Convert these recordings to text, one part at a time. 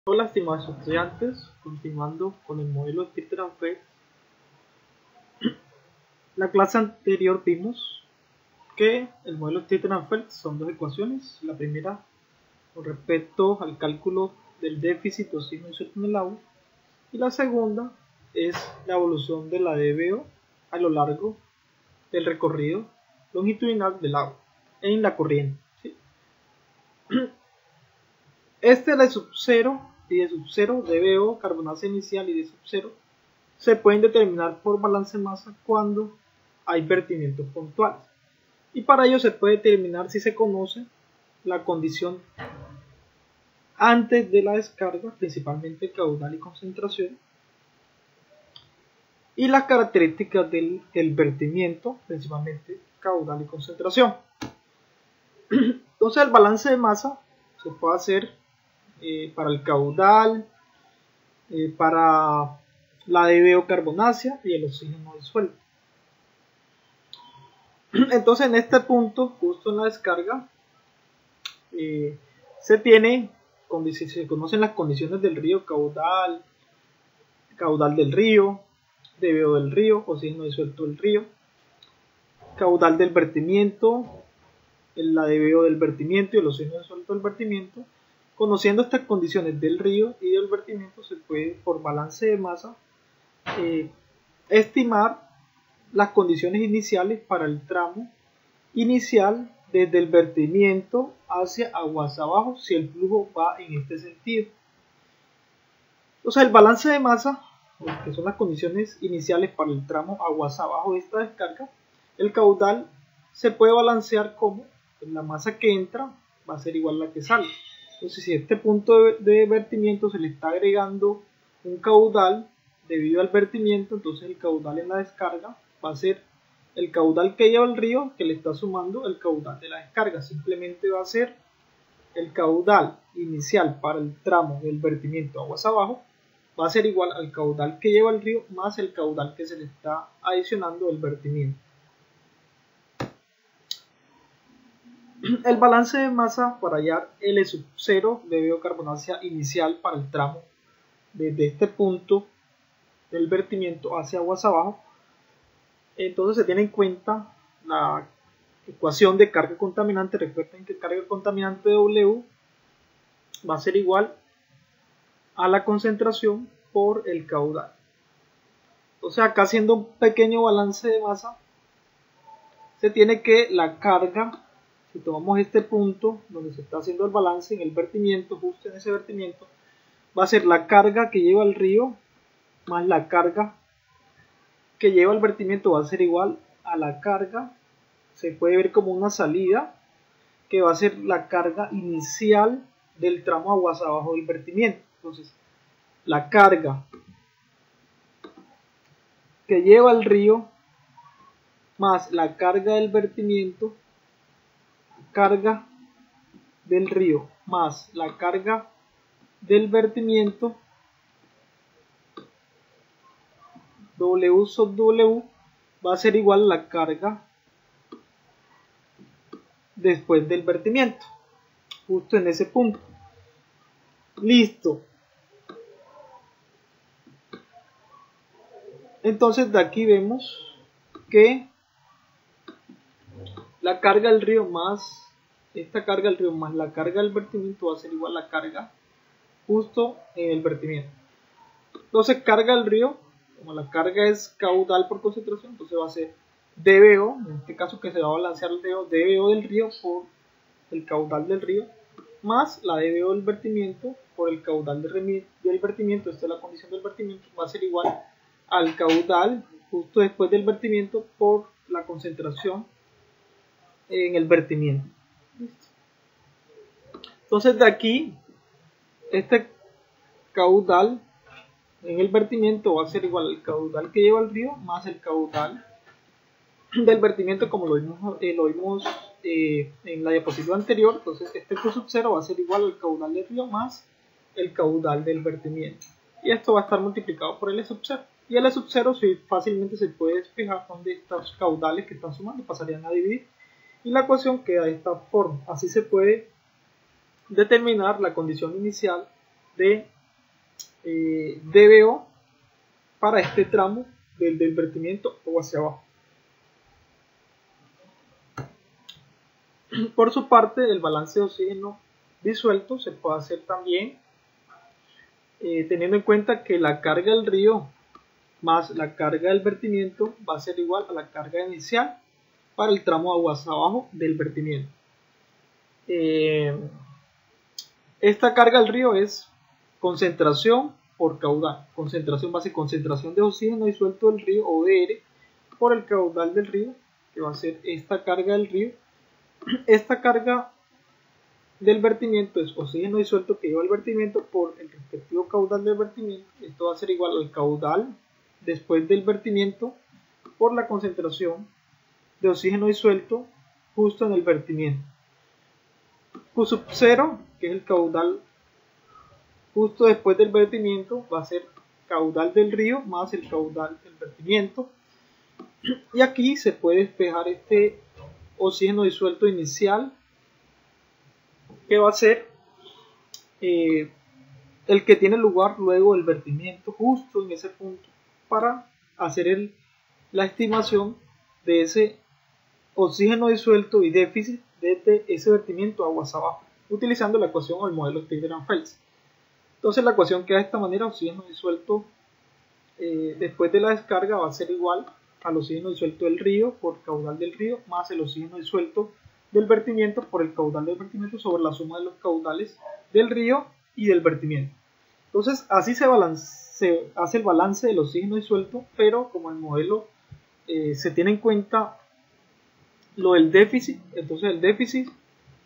Hola estimados estudiantes, continuando con el modelo Stirling-Feld. La clase anterior vimos que el modelo Stirling-Feld son dos ecuaciones. La primera con respecto al cálculo del déficit de oxígeno disuelto en el agua, y la segunda es la evolución de la DBO a lo largo del recorrido longitudinal del agua en la corriente, ¿sí? Este de sub 0 y de sub 0, DBO, carbonacia inicial, y de sub 0 se pueden determinar por balance de masa cuando hay vertimientos puntuales, y para ello se puede determinar si se conoce la condición antes de la descarga, principalmente caudal y concentración, y las características del vertimiento, principalmente caudal y concentración. Entonces el balance de masa se puede hacer para el caudal, para la DBO carbonácea y el oxígeno disuelto. Entonces en este punto, justo en la descarga, se conocen las condiciones del río: caudal del río, DBO del río, oxígeno disuelto del río, caudal del vertimiento, la DBO del vertimiento y el oxígeno disuelto del vertimiento. Conociendo estas condiciones del río y del vertimiento, se puede, por balance de masa, estimar las condiciones iniciales para el tramo inicial desde el vertimiento hacia aguas abajo, si el flujo va en este sentido. O sea, el balance de masa, que son las condiciones iniciales para el tramo aguas abajo de esta descarga, el caudal se puede balancear como la masa que entra va a ser igual a la que sale. Entonces, si a este punto de vertimiento se le está agregando un caudal debido al vertimiento, entonces el caudal en la descarga va a ser el caudal que lleva el río, que le está sumando el caudal de la descarga. Simplemente va a ser el caudal inicial para el tramo del vertimiento aguas abajo, va a ser igual al caudal que lleva el río más el caudal que se le está adicionando del vertimiento. El balance de masa para hallar L sub 0 DBO carbonácea inicial para el tramo desde este punto del vertimiento hacia aguas abajo. Entonces se tiene en cuenta la ecuación de carga contaminante. Recuerden que carga contaminante W va a ser igual a la concentración por el caudal. O sea, acá haciendo un pequeño balance de masa, se tiene que la carga, si tomamos este punto donde se está haciendo el balance en el vertimiento, justo en ese vertimiento, va a ser la carga que lleva el río más la carga que lleva el vertimiento, va a ser igual a la carga, se puede ver como una salida, que va a ser la carga inicial del tramo aguas abajo del vertimiento. Entonces, la carga que lleva el río más la carga del vertimiento, carga del río más la carga del vertimiento, W sub W, va a ser igual a la carga después del vertimiento, justo en ese punto. Listo. Entonces de aquí vemos que la carga del río más esta carga del río más la carga del vertimiento va a ser igual a la carga justo en el vertimiento. Entonces carga del río, como la carga es caudal por concentración, entonces va a ser DBO, en este caso que se va a balancear el DBO del río por el caudal del río, más la DBO del vertimiento por el caudal del vertimiento. Esta es la condición del vertimiento, va a ser igual al caudal justo después del vertimiento por la concentración en el vertimiento. Entonces de aquí, este caudal en el vertimiento va a ser igual al caudal que lleva el río más el caudal del vertimiento, como lo vimos en la diapositiva anterior. Entonces este Q sub 0 va a ser igual al caudal del río más el caudal del vertimiento, y esto va a estar multiplicado por L sub 0, y L sub 0 fácilmente se puede despejar donde estos caudales que están sumando pasarían a dividir, y la ecuación queda de esta forma. Así se puede determinar la condición inicial de DBO para este tramo del vertimiento o hacia abajo. Por su parte, el balance de oxígeno disuelto se puede hacer también teniendo en cuenta que la carga del río más la carga del vertimiento va a ser igual a la carga inicial para el tramo aguas abajo del vertimiento. Esta carga del río es concentración por caudal, concentración base, concentración de oxígeno disuelto del río, ODR, por el caudal del río, que va a ser esta carga del río. Esta carga del vertimiento es oxígeno disuelto que lleva el vertimiento por el respectivo caudal del vertimiento. Esto va a ser igual al caudal después del vertimiento por la concentración de oxígeno disuelto justo en el vertimiento. Q sub 0, que es el caudal justo después del vertimiento, va a ser caudal del río más el caudal del vertimiento. Y aquí se puede despejar este oxígeno disuelto inicial, que va a ser el que tiene lugar luego del vertimiento, justo en ese punto, para hacer la estimación de ese oxígeno disuelto y déficit desde ese vertimiento aguas abajo, utilizando la ecuación o el modelo Steiner-Fels. Entonces la ecuación queda de esta manera: oxígeno disuelto después de la descarga va a ser igual al oxígeno disuelto del río por caudal del río más el oxígeno disuelto del vertimiento por el caudal del vertimiento sobre la suma de los caudales del río y del vertimiento. Entonces así se hace el balance del oxígeno disuelto, pero como el modelo se tiene en cuenta lo del déficit, entonces el déficit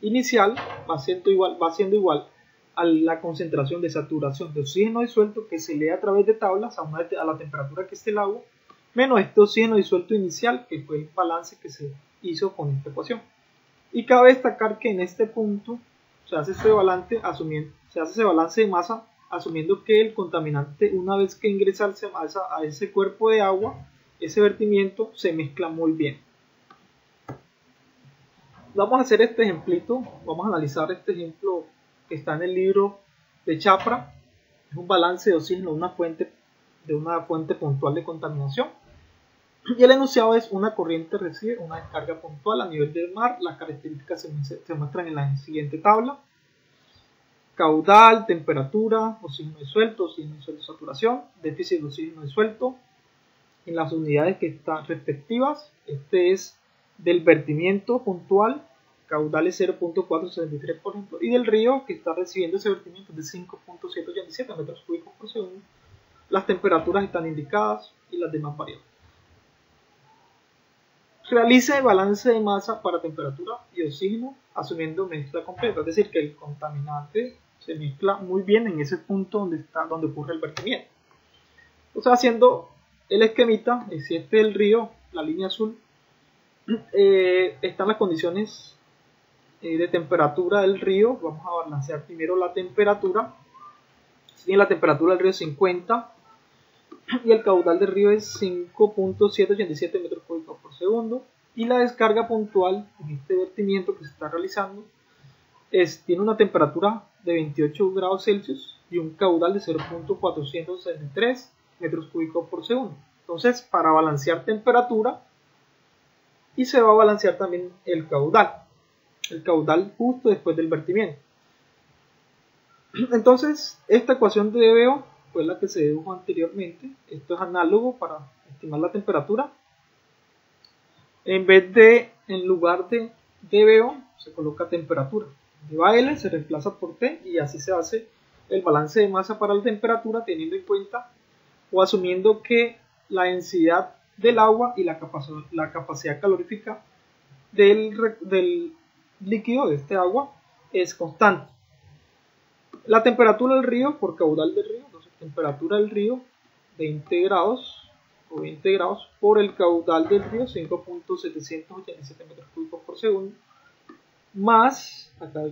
inicial va siendo igual a la concentración de saturación de oxígeno disuelto que se lee a través de tablas a la temperatura que esté el agua, menos este oxígeno disuelto inicial, que fue el balance que se hizo con esta ecuación. Y cabe destacar que en este punto se hace ese balance de masa asumiendo que el contaminante, una vez que ingresa a ese cuerpo de agua, ese vertimiento se mezcla muy bien. Vamos a hacer este ejemplito, vamos a analizar este ejemplo que está en el libro de Chapra. Es un balance de oxígeno de una fuente puntual de contaminación. Y el enunciado es: una corriente recibe una descarga puntual a nivel del mar. Las características se muestran en la siguiente tabla: caudal, temperatura, oxígeno disuelto saturación, déficit de oxígeno disuelto en las unidades que están respectivas. Este es del vertimiento puntual, caudal es 0.473 por ejemplo, y del río que está recibiendo ese vertimiento de 5.787 metros cúbicos por segundo. Las temperaturas están indicadas y las demás variables. Realice el balance de masa para temperatura y oxígeno asumiendo mezcla completa, es decir, que el contaminante se mezcla muy bien en ese punto donde ocurre el vertimiento. Entonces, haciendo el esquemita, si este es el río, la línea azul, están las condiciones de temperatura del río. Vamos a balancear primero la temperatura. Si la temperatura del río es 50 y el caudal del río es 5.787 metros cúbicos por segundo, y la descarga puntual en este vertimiento que se está realizando tiene una temperatura de 28 grados Celsius y un caudal de 0.463 metros cúbicos por segundo. Entonces, para balancear temperatura, y se va a balancear también el caudal justo después del vertimiento. Entonces, esta ecuación de DBO fue la que se dedujo anteriormente. Esto es análogo para estimar la temperatura. En lugar de DBO se coloca temperatura. Va L, se reemplaza por T, y así se hace el balance de masa para la temperatura, teniendo en cuenta o asumiendo que la densidad del agua y la capacidad calorífica del líquido de este agua es constante. La temperatura del río por caudal del río, entonces temperatura del río 20 grados por el caudal del río 5.787 metros cúbicos por segundo, más acá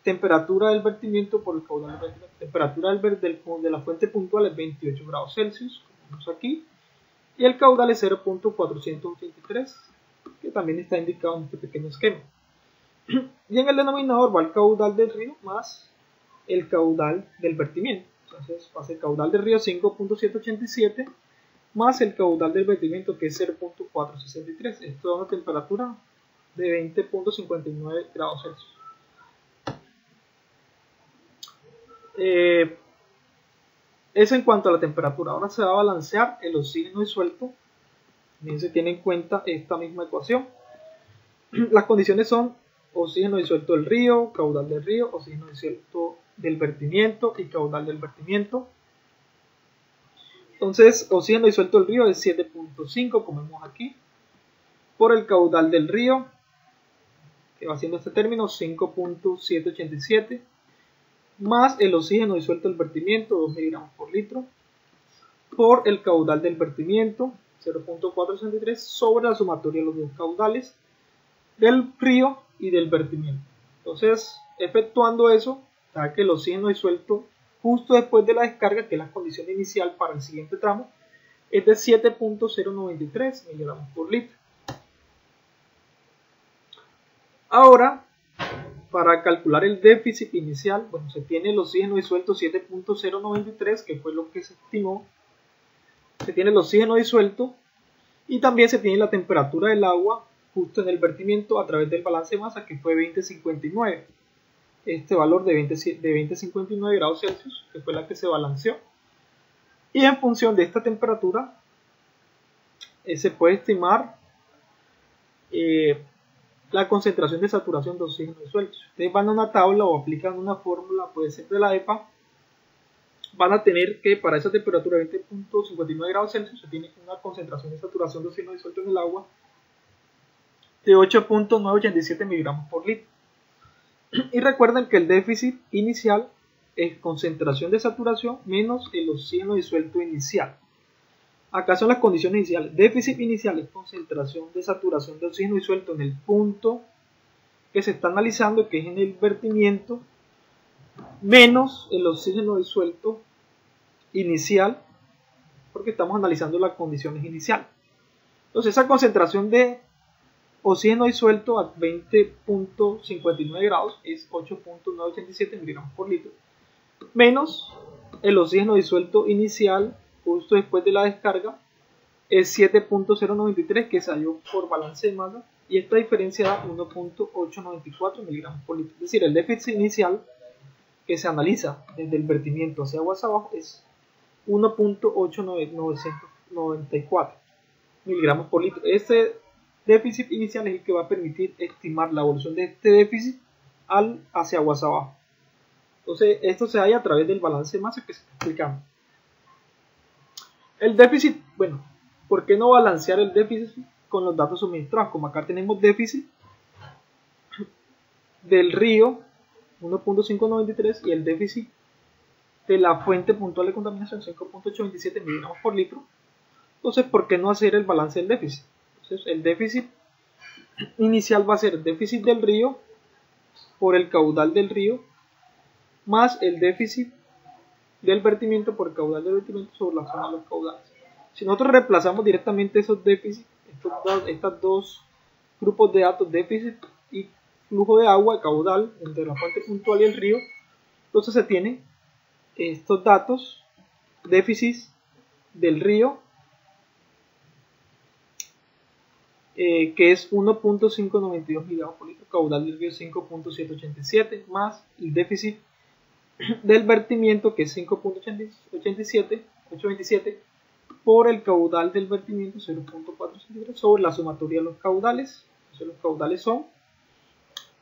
temperatura del vertimiento por el caudal del vertimiento. Temperatura de la fuente puntual es 28 grados Celsius, como vemos aquí, y el caudal es 0.483, que también está indicado en este pequeño esquema. Y en el denominador va el caudal del río más el caudal del vertimiento. O Entonces va a ser caudal del río 5.787 más el caudal del vertimiento, que es 0.463. Esto da una temperatura de 20.59 grados Celsius. Eso en cuanto a la temperatura. Ahora se va a balancear el oxígeno disuelto. También se tiene en cuenta esta misma ecuación. Las condiciones son oxígeno disuelto del río, caudal del río, oxígeno disuelto del vertimiento y caudal del vertimiento. Entonces, oxígeno disuelto del río es 7.5, como vemos aquí, por el caudal del río, que va siendo este término, 5.787, más el oxígeno disuelto del vertimiento, 2 miligramos por litro, por el caudal del vertimiento, 0.463, sobre la sumatoria de los dos caudales del río y del vertimiento. Entonces, efectuando eso, da que el oxígeno disuelto justo después de la descarga, que es la condición inicial para el siguiente tramo, es de 7.093 miligramos por litro. Ahora, para calcular el déficit inicial, bueno, se tiene el oxígeno disuelto 7.093, que fue lo que se estimó. Se tiene el oxígeno disuelto y también se tiene la temperatura del agua justo en el vertimiento a través del balance de masa, que fue 2059. Este valor de 2059 grados Celsius, que fue la que se balanceó. Y en función de esta temperatura, se puede estimar la concentración de saturación de oxígeno disuelto. Si ustedes van a una tabla o aplican una fórmula, puede ser de la EPA, van a tener que para esa temperatura de 20.59 grados Celsius se tiene una concentración de saturación de oxígeno disuelto en el agua de 8.987 miligramos por litro. Y recuerden que el déficit inicial es concentración de saturación menos el oxígeno disuelto inicial. Acá son las condiciones iniciales. Déficit inicial es concentración de saturación de oxígeno disuelto en el punto que se está analizando, que es en el vertimiento, menos el oxígeno disuelto inicial, porque estamos analizando las condiciones iniciales. Entonces, esa concentración de oxígeno disuelto a 20.59 grados es 8.987 miligramos por litro, menos el oxígeno disuelto inicial justo después de la descarga es 7.093, que salió por balance de masa, y esta diferencia da 1.894 miligramos por litro. Es decir, el déficit inicial que se analiza desde el vertimiento hacia aguas abajo es 1.8994 miligramos por litro. Este déficit inicial es el que va a permitir estimar la evolución de este déficit hacia aguas abajo. Entonces, esto se halla a través del balance de masa que se está explicando. El déficit, bueno, ¿por qué no balancear el déficit con los datos suministrados? Como acá tenemos déficit del río 1.593 y el déficit de la fuente puntual de contaminación 5.827 miligramos por litro. Entonces, ¿por qué no hacer el balance del déficit? Entonces, el déficit inicial va a ser el déficit del río por el caudal del río más el déficit del vertimiento por el caudal del vertimiento sobre la suma de los caudales. Si nosotros reemplazamos directamente esos déficits, estos dos grupos de datos, déficit y flujo de agua, caudal, entre la fuente puntual y el río, entonces se tienen estos datos, déficit del río, que es 1.592 miligramos por litro, caudal del río 5.787, más el déficit del vertimiento, que es 5.827 por el caudal del vertimiento 0.463 sobre la sumatoria de los caudales. Entonces los caudales son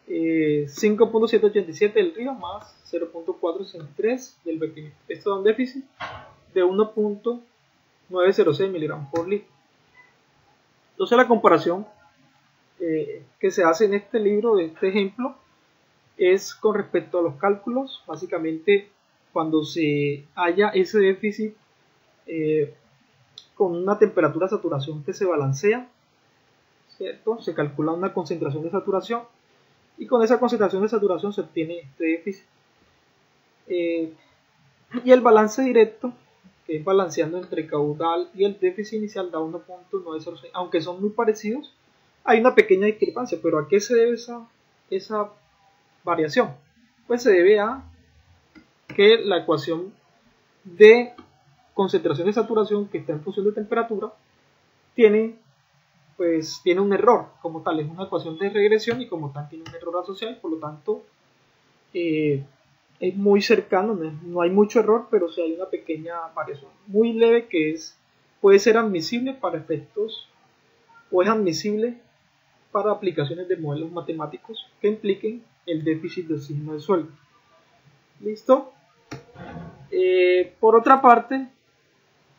5.787 del río más 0.463 del vertimiento. Esto da un déficit de 1.906 miligramos por litro. Entonces la comparación que se hace en este libro, de este ejemplo, es con respecto a los cálculos. Básicamente, cuando se halla ese déficit con una temperatura de saturación que se balancea, ¿cierto? Se calcula una concentración de saturación y con esa concentración de saturación se obtiene este déficit. Y el balance directo, que es balanceando entre caudal y el déficit inicial, da 1.906. Aunque son muy parecidos, hay una pequeña discrepancia. ¿Pero a qué se debe esa variación? Pues se debe a que la ecuación de concentración de saturación que está en función de temperatura tiene un error como tal, es una ecuación de regresión y como tal tiene un error asociado y por lo tanto es muy cercano, no hay mucho error, pero sí hay una pequeña variación muy leve que puede ser admisible para efectos o es admisible para aplicaciones de modelos matemáticos que impliquen el déficit de oxígeno del suelo. ¿Listo? Por otra parte,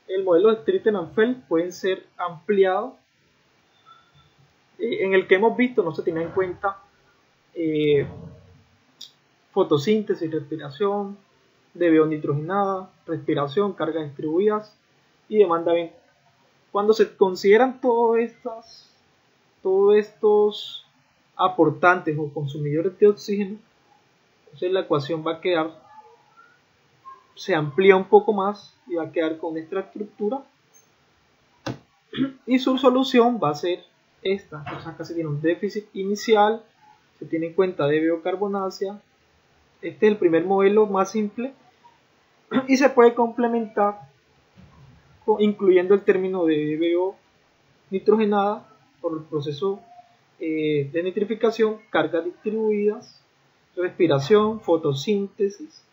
el modelo de Streeter-Feld puede ser ampliado, en el que hemos visto no se tenía en cuenta fotosíntesis, respiración, DBO nitrogenada, respiración, cargas distribuidas y demanda bien. Cuando se consideran todos estos aportantes o consumidores de oxígeno, entonces la ecuación se amplía un poco más y va a quedar con esta estructura y su solución va a ser esta. Entonces acá se tiene un déficit inicial, se tiene en cuenta DBO carbonácea. Este es el primer modelo más simple y se puede complementar incluyendo el término de DBO nitrogenada por el proceso de nitrificación, cargas distribuidas, respiración, fotosíntesis,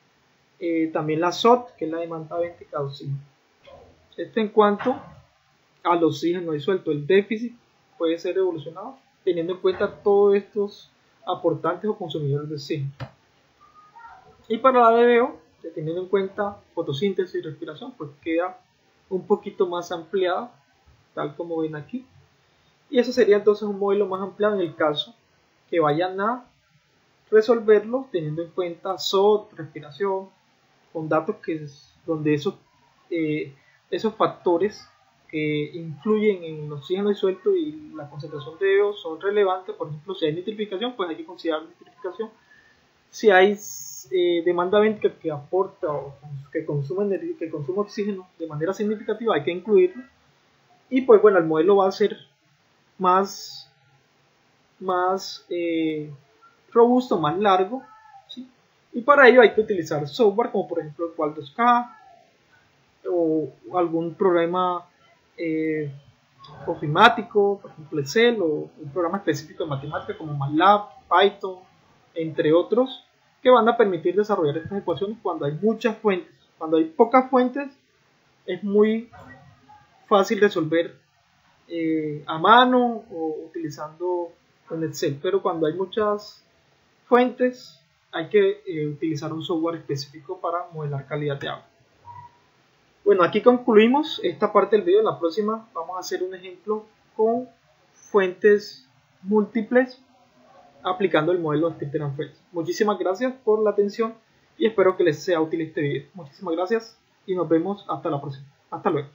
también la SOT, que es la demanda béntica de oxígeno. Esto en cuanto al oxígeno disuelto. El déficit puede ser evolucionado teniendo en cuenta todos estos aportantes o consumidores de oxígeno. Y para la DBO, teniendo en cuenta fotosíntesis y respiración, pues queda un poquito más ampliada, tal como ven aquí. Y eso sería entonces un modelo más ampliado en el caso que vayan a resolverlo teniendo en cuenta SOT, respiración, con datos donde esos factores que influyen en el oxígeno disuelto y la concentración de DBO son relevantes. Por ejemplo, si hay nitrificación, pues hay que considerar nitrificación. Si hay demanda béntica que aporta o que consume oxígeno de manera significativa, hay que incluirlo. Y pues bueno, el modelo va a ser más robusto, más largo, ¿sí? Y para ello hay que utilizar software como por ejemplo el Qual2K o algún programa ofimático, por ejemplo Excel, o un programa específico de matemática como MATLAB, Python, entre otros, que van a permitir desarrollar estas ecuaciones cuando hay muchas fuentes. Cuando hay pocas fuentes es muy fácil resolver a mano o utilizando en Excel, pero cuando hay muchas fuentes hay que utilizar un software específico para modelar calidad de agua. Bueno, aquí concluimos esta parte del video. En la próxima vamos a hacer un ejemplo con fuentes múltiples aplicando el modelo de Streeter-Feld. Muchísimas gracias por la atención y espero que les sea útil este video. Muchísimas gracias y nos vemos hasta la próxima. Hasta luego.